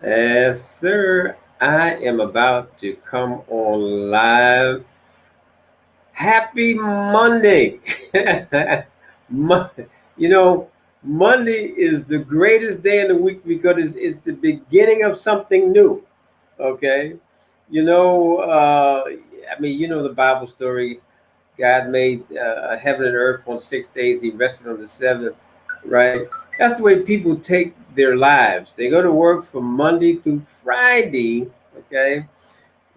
Yes, sir. I am about to come on live. Happy Monday. Mon- you know, Monday is the greatest day in the week because it's the beginning of something new. Okay. You know, the Bible story. God made heaven and earth on 6 days. He rested on the seventh, right? That's the way people take their lives. They go to work from Monday through Friday, okay?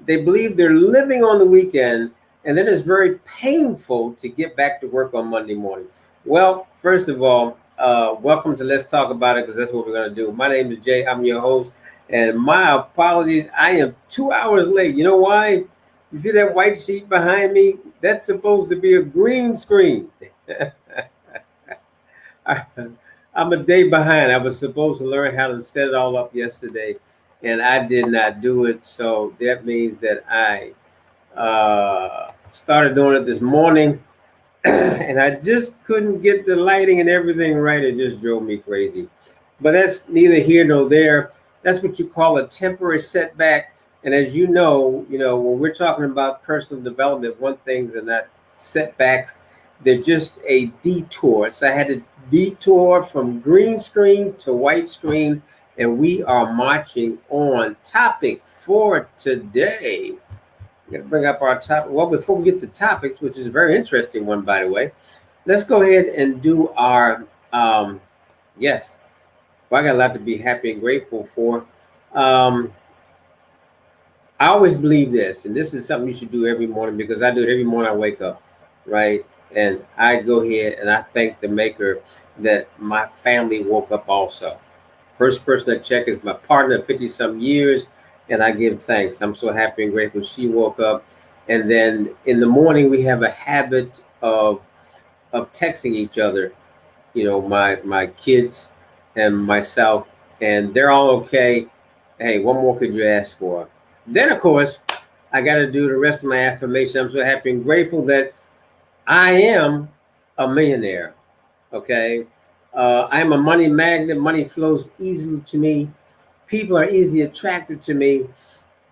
They believe they're living on the weekend, and then it's very painful to get back to work on Monday morning. Well, first of all, welcome to Let's Talk About It because that's what we're going to do. My name is Jay. I'm your host, and my apologies. I am 2 hours late. You know why? You see that white sheet behind me? That's supposed to be a green screen. I'm a day behind. I was supposed to learn how to set it all up yesterday, and I did not do it. So that means that I started doing it this morning, and I just couldn't get the lighting and everything right. It just drove me crazy. But that's neither here nor there. That's what you call a temporary setback. And as when we're talking about personal development, one things are not setbacks; they're just a detour. So I had a detour from green screen to white screen, and we are marching on. Topic for today. I'm going to bring up our topic. Well, before we get to topics, which is a very interesting one, by the way, let's go ahead and do our, yes, well, I got a lot to be happy and grateful for. Um, I always believe this, and this is something you should do every morning because I do it every morning I wake up, right? And I go ahead and I thank the maker that my family woke up also. First person I check is my partner of 50 some years, and I give thanks. I'm so happy and grateful she woke up. And then in the morning, we have a habit of texting each other, my kids and myself, and they're all okay. Hey, what more could you ask for? Then, of course, I got to do the rest of my affirmation. I'm so happy and grateful that I am a millionaire. Okay. I am a money magnet. Money flows easily to me. People are easily attracted to me.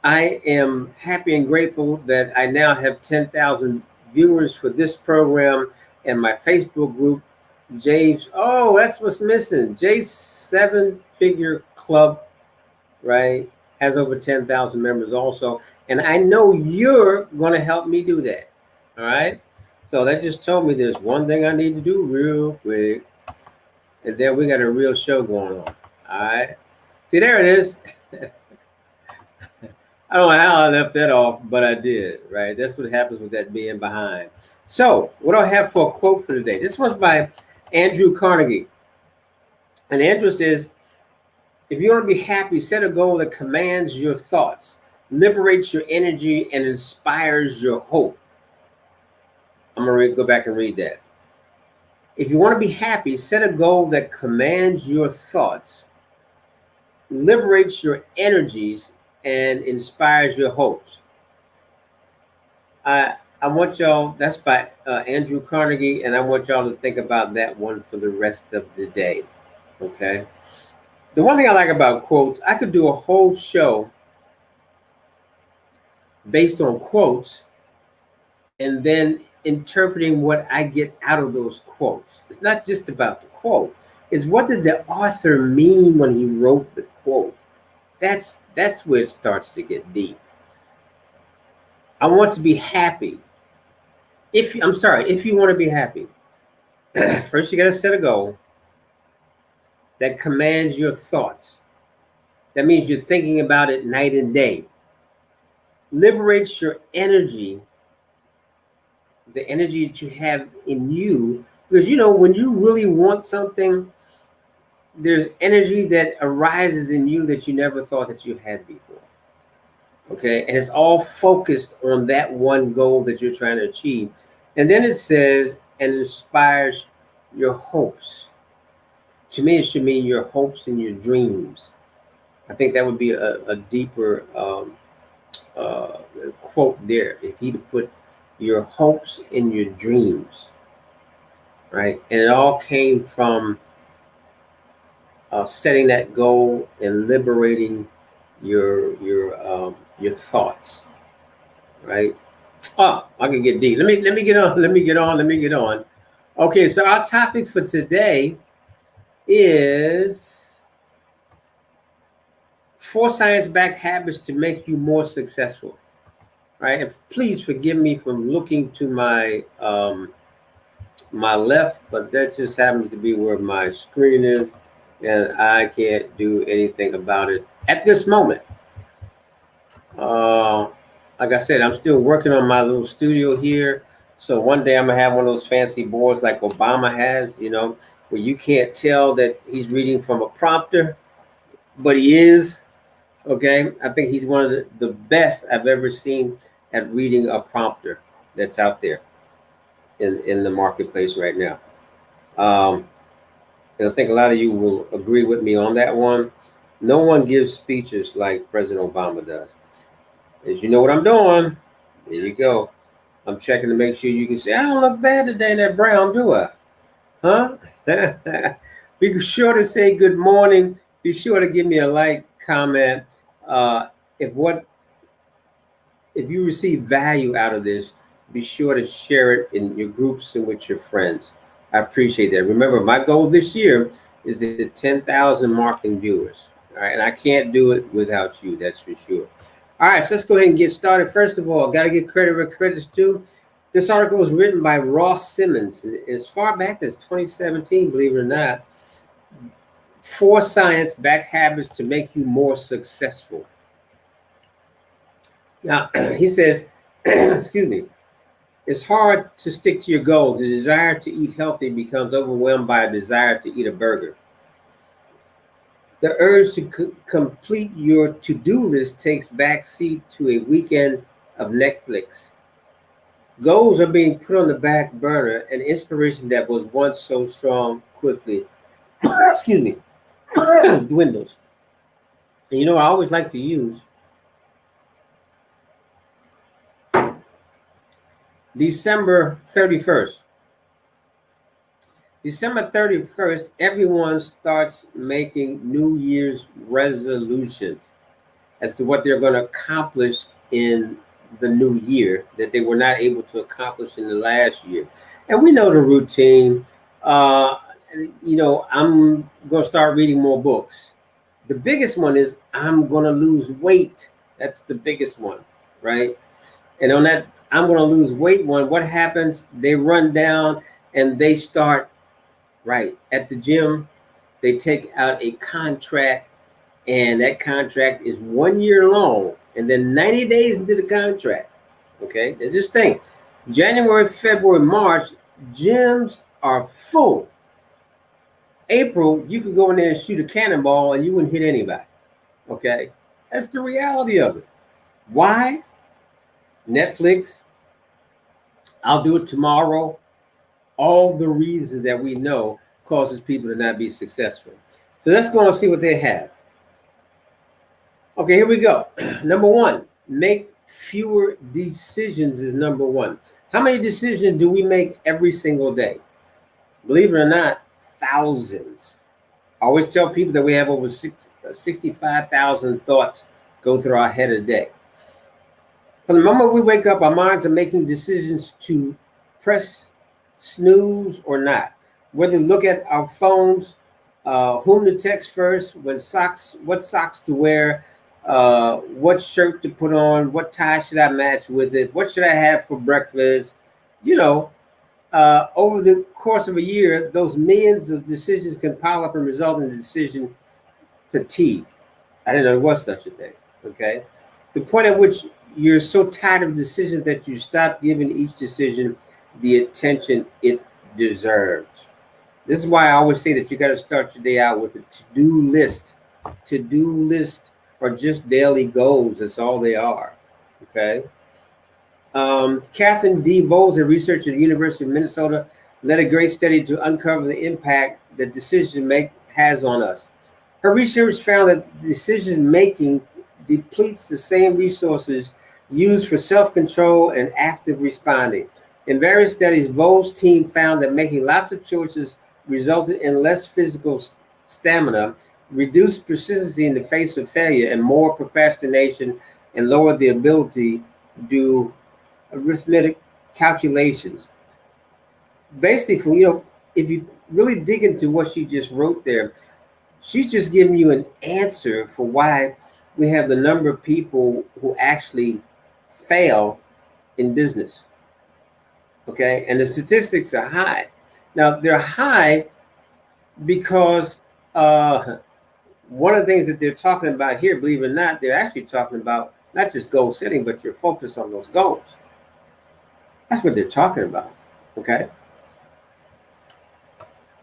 I am happy and grateful that I now have 10,000 viewers for this program and my Facebook group, Jay's. Oh, that's what's missing. Jay's Seven Figure Club, right? Has over 10,000 members also. And I know you're going to help me do that. All right. So that just told me there's one thing I need to do real quick. And then we got a real show going on. All right. See, there it is. I don't know how I left that off, but I did, right? That's what happens with that being behind. So, what do I have for a quote for today? This one's by Andrew Carnegie. And Andrew says, if you want to be happy, set a goal that commands your thoughts, liberates your energy, and inspires your hope. I'm going to go back and read that. If you want to be happy, set a goal that commands your thoughts, liberates your energies, and inspires your hopes. I want y'all, that's by Andrew Carnegie, and I want y'all to think about that one for the rest of the day. Okay. The one thing I like about quotes, I could do a whole show based on quotes and then interpreting what I get out of those quotes. It's not just about the quote, it's what did the author mean when he wrote the quote? That's where it starts to get deep. I want to be happy. If you want to be happy, first you got to set a goal that commands your thoughts. That means you're thinking about it night and day. Liberates your energy, the energy that you have in you. Because when you really want something, there's energy that arises in you that you never thought that you had before. Okay. And it's all focused on that one goal that you're trying to achieve. And then it says, and inspires your hopes. To me, it should mean your hopes and your dreams. I think that would be a deeper uh, quote there. If he'd put your hopes and your dreams, right? And it all came from setting that goal and liberating your thoughts, right? Oh, I can get deep. Let me get on. Let me get on. Okay, so our topic for today is 4 science-backed habits to make you more successful. Right? And please forgive me from looking to my left, but that just happens to be where my screen is, and I can't do anything about it at this moment. Uh, like I said, I'm still working on my little studio here. So one day I'm gonna have one of those fancy boards like Obama has, where you can't tell that he's reading from a prompter, but he is. Okay, I think he's one of the best I've ever seen at reading a prompter that's out there in the marketplace right now. Um, and I think a lot of you will agree with me on that one. No one gives speeches like President Obama does. As you know what I'm doing, there you go. I'm checking to make sure you can say, I don't look bad today in that brown, do I? Huh? Be sure to say good morning. Be sure to give me a like, comment. Uh, if you receive value out of this, be sure to share it in your groups and with your friends. I appreciate that. Remember, my goal this year is the 10,000 mark in viewers. All right, and I can't do it without you. That's for sure. All right, so let's go ahead and get started. First of all, got to give credit where credit's due. This article was written by Ross Simmons. As far back as 2017, believe it or not. 4 science-backed habits to make you more successful. Now, he says, excuse me, it's hard to stick to your goals. The desire to eat healthy becomes overwhelmed by a desire to eat a burger. The urge to complete your to-do list takes backseat to a weekend of Netflix. Goals are being put on the back burner, and inspiration that was once so strong quickly, excuse me, dwindles. And I always like to use December 31st. December 31st, everyone starts making New Year's resolutions as to what they're going to accomplish in the new year that they were not able to accomplish in the last year. And we know the routine. I'm going to start reading more books. The biggest one is I'm going to lose weight. That's the biggest one, right? And on that I'm going to lose weight one, what happens? They run down and they start right at the gym. They take out a contract, and that contract is 1 year long, and then 90 days into the contract. Okay, there's this thing. January, February, March, gyms are full. April, you could go in there and shoot a cannonball and you wouldn't hit anybody. Okay, that's the reality of it. Why? Netflix, I'll do it tomorrow. All the reasons that we know causes people to not be successful. So let's go and see what they have. Okay, here we go. Number one, make fewer decisions is number one. How many decisions do we make every single day? Believe it or not, thousands. I always tell people that we have over 65,000 thoughts go through our head a day. From the moment we wake up, our minds are making decisions to press snooze or not. Whether to look at our phones, whom to text first, what socks to wear, what shirt to put on, what tie should I match with it, what should I have for breakfast. Over the course of a year, those millions of decisions can pile up and result in decision fatigue. I didn't know there was such a thing. Okay, the point at which you're so tired of decisions that you stop giving each decision the attention it deserves. This is why I always say that you got to start your day out with a to-do list. To-do list are just daily goals. That's all they are. Okay. Catherine D. Bowles, a researcher at the University of Minnesota, led a great study to uncover the impact that decision make has on us. Her research found that decision making depletes the same resources used for self-control and active responding. In various studies, Vo's team found that making lots of choices resulted in less physical stamina, reduce persistency in the face of failure and more procrastination, and lower the ability to do arithmetic calculations. Basically, if you really dig into what she just wrote there, she's just giving you an answer for why we have the number of people who actually fail in business. Okay, and the statistics are high. Now they're high because one of the things that they're talking about here, believe it or not, they're actually talking about not just goal setting, but your focus on those goals. That's what they're talking about. Okay.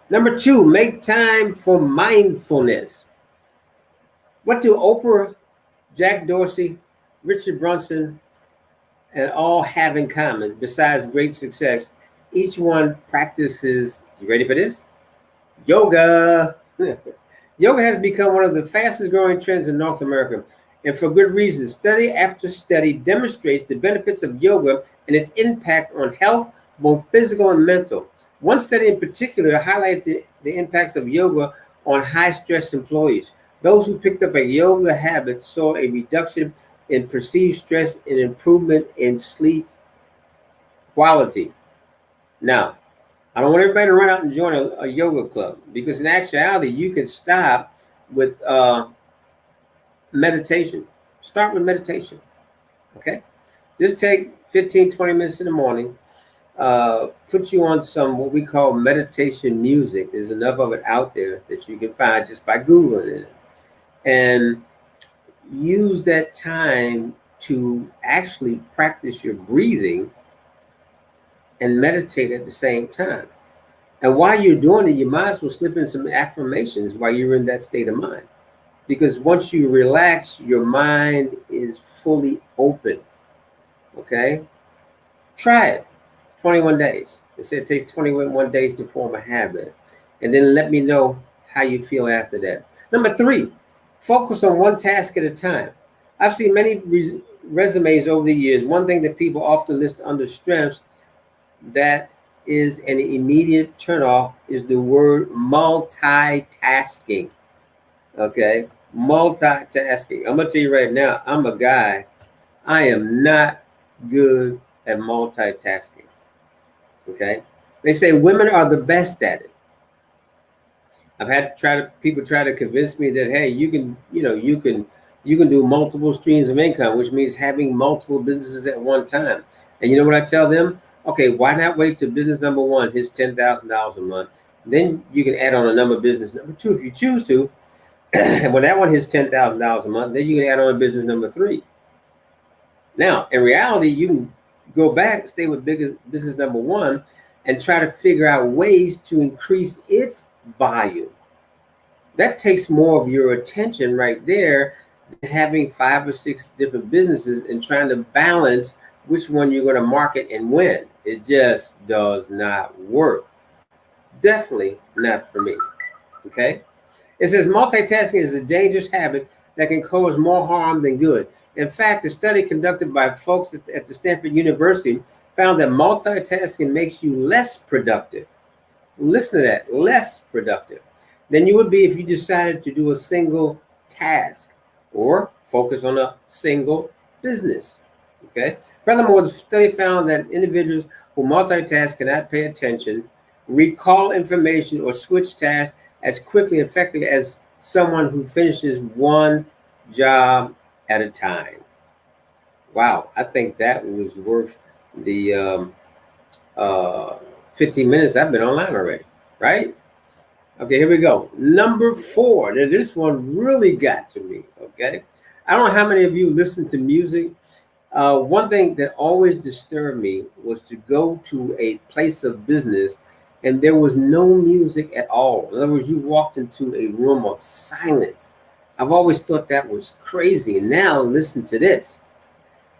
Number 2, make time for mindfulness. What do Oprah, Jack Dorsey, Richard Branson, and all have in common besides great success? Each one practices, you ready for this? Yoga. Yoga has become one of the fastest growing trends in North America, and for good reason. Study after study demonstrates the benefits of yoga and its impact on health, both physical and mental. One study in particular highlighted the impacts of yoga on high-stress employees. Those who picked up a yoga habit saw a reduction in perceived stress and improvement in sleep quality. Now, I don't want everybody to run out and join a yoga club, because in actuality, you can stop with meditation. Start with meditation, okay? Just take 15, 20 minutes in the morning. Put you on some what we call meditation music. There's enough of it out there that you can find just by Googling it. And use that time to actually practice your breathing and meditate at the same time. And while you're doing it, you might as well slip in some affirmations while you're in that state of mind. Because once you relax, your mind is fully open. Okay? Try it. 21 days. They said it takes 21 days to form a habit. And then let me know how you feel after that. Number 3, focus on one task at a time. I've seen many resumes over the years. One thing that people often list under strengths that is an immediate turnoff is the word multitasking. Okay? Multitasking. I'm going to tell you right now, I'm a guy, I am not good at multitasking. Okay, they say women are the best at it. I've had people try to convince me that, hey, you can do multiple streams of income, which means having multiple businesses at one time. And you know what I tell them? Okay, why not wait till business number 1 hits $10,000 a month? Then you can add on a number of business number 2 if you choose to. And when that one hits $10,000 a month, then you can add on a business number 3. Now, in reality, you can go back, stay with business number 1, and try to figure out ways to increase its volume. That takes more of your attention right there than having 5 or 6 different businesses and trying to balance which one you're going to market and when. It just does not work. Definitely not for me. Okay? It says multitasking is a dangerous habit that can cause more harm than good. In fact, a study conducted by folks at the Stanford University found that multitasking makes you less productive. Listen to that, less productive than you would be if you decided to do a single task or focus on a single business. Okay. Furthermore, the study found that individuals who multitask cannot pay attention, recall information, or switch tasks as quickly and effectively as someone who finishes one job at a time. Wow, I think that was worth the 15 minutes I've been online already, right? Okay, here we go. Number 4. Now, this one really got to me, okay? I don't know how many of you listen to music. One thing that always disturbed me was to go to a place of business and there was no music at all. In other words, you walked into a room of silence. I've always thought that was crazy. And now listen to this.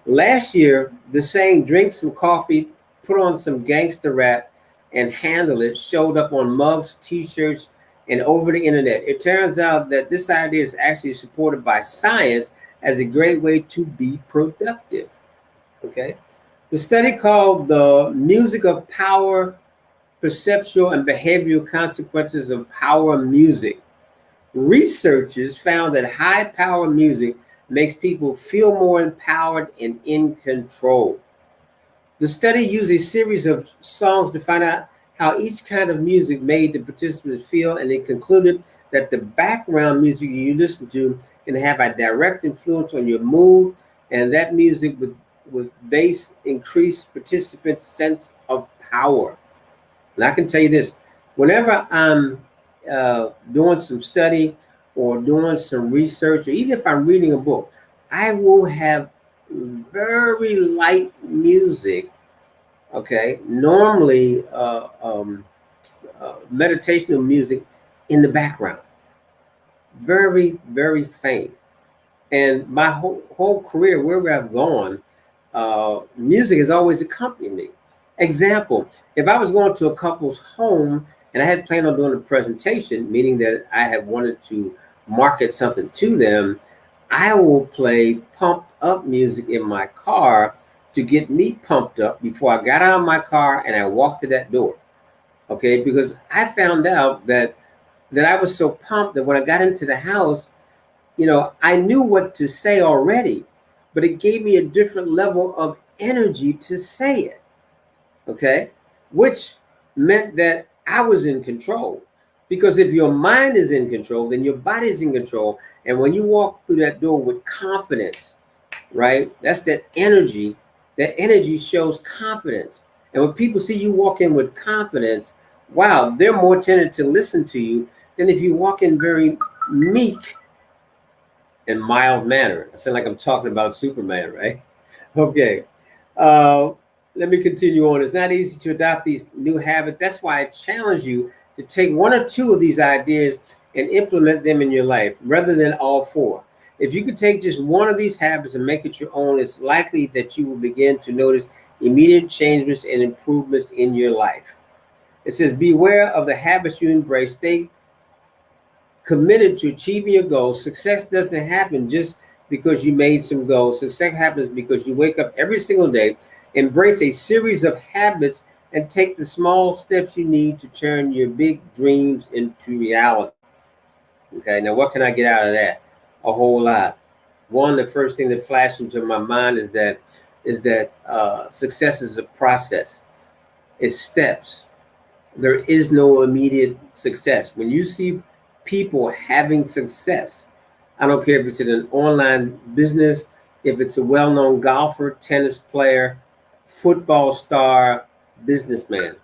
Last year, the saying drink some coffee, put on some gangster rap, and handle it showed up on mugs, t-shirts, and over the internet. It turns out that this idea is actually supported by science as a great way to be productive. Okay. The study called The Music of Power, Perceptual and Behavioral Consequences of Power Music Researchers found that high power music makes people feel more empowered and in control. The study used a series of songs to find out how each kind of music made the participants feel, and it concluded that the background music you listen to can have a direct influence on your mood, and that music with bass increased participants' sense of power. And I can tell you this: whenever I'm doing some study or doing some research, or even if I'm reading a book, I will have very light music. Okay, normally meditational music in the background, very very faint. And my whole career, wherever I've gone, music has always accompanied me. Example: if I was going to a couple's home and I had planned on doing a presentation, meaning that I had wanted to market something to them, I will play pumped up music in my car to get me pumped up before I got out of my car and I walked to that door. Okay, because I found out that I was so pumped that when I got into the house, I knew what to say already, but it gave me a different level of energy to say it. Okay, which meant that I was in control. Because if your mind is in control, then your body's in control. And when you walk through that door with confidence, right? That's that energy. That energy shows confidence. And when people see you walk in with confidence, wow, they're more tended to listen to you than if you walk in very meek and mild manner. I sound like I'm talking about Superman, right? Okay. Uh, Let me continue on. It's not easy to adopt these new habits. That's why I challenge you to take one or two of these ideas and implement them in your life rather than all four. If you could take just one of these habits and make it your own, it's likely that you will begin to notice immediate changes and improvements in your life. It says, beware of the habits you embrace. Stay committed to achieving your goals. Success doesn't happen just because you made some goals. Success happens because you wake up every single day, embrace a series of habits, and take the small steps you need to turn your big dreams into reality. Okay, now what can I get out of that? A whole lot. One, the first thing that flashed into my mind is that success is a process. It's steps. There is no immediate success. When you see people having success, I don't care if it's in an online business, if it's a well-known golfer, tennis player, football star, businessman.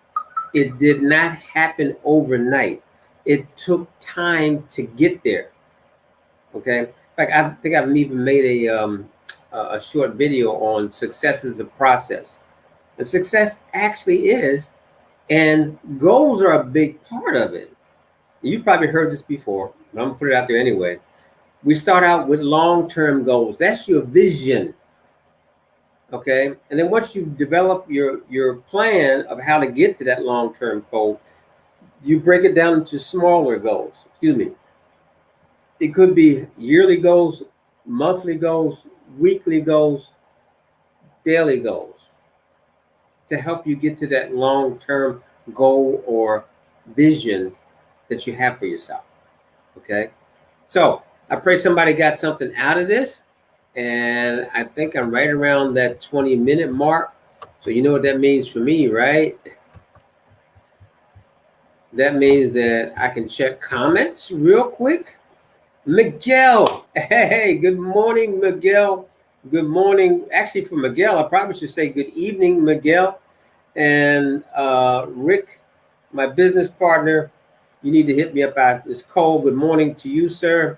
It did not happen overnight. It took time to get there. Okay. In fact, I think I've even made a short video on success as a process. And success actually is, and goals are a big part of it. You've probably heard this before, but I'm gonna put it out there anyway. We start out with long-term goals. That's your vision. Okay. And then once you develop your plan of how to get to that long-term goal, you break it down into smaller goals. Excuse me. It could be yearly goals, monthly goals, weekly goals, daily goals to help you get to that long-term goal or vision that you have for yourself. Okay. So I pray somebody got something out of this. And I think I'm right around that 20-minute mark. So you know what that means for me, right? That means that I can check comments real quick. Miguel, hey, good morning, Miguel. Good morning. Actually, for Miguel, I probably should say good evening, Miguel. And Rick, my business partner, you need to hit me up out this call. Good morning to you, sir.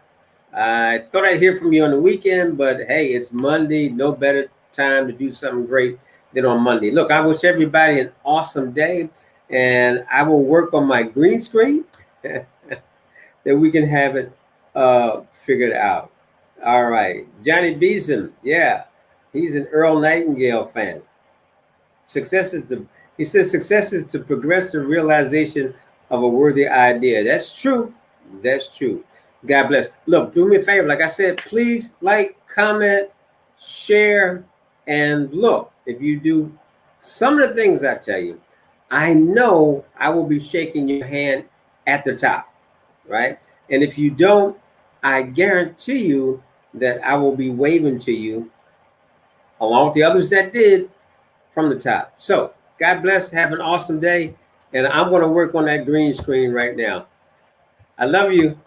I thought I'd hear from you on the weekend, but hey, it's Monday. No better time to do something great than on Monday. Look, I wish everybody an awesome day, and I will work on my green screen that we can have it figured out. All right. Johnny Beeson, yeah, he's an Earl Nightingale fan. He says success is the progressive realization of a worthy idea. That's true. That's true. God bless. Look, do me a favor. Like I said, please like, comment, share, and look, if you do some of the things I tell you, I know I will be shaking your hand at the top, right? And if you don't, I guarantee you that I will be waving to you along with the others that did from the top. So God bless. Have an awesome day. And I'm going to work on that green screen right now. I love you.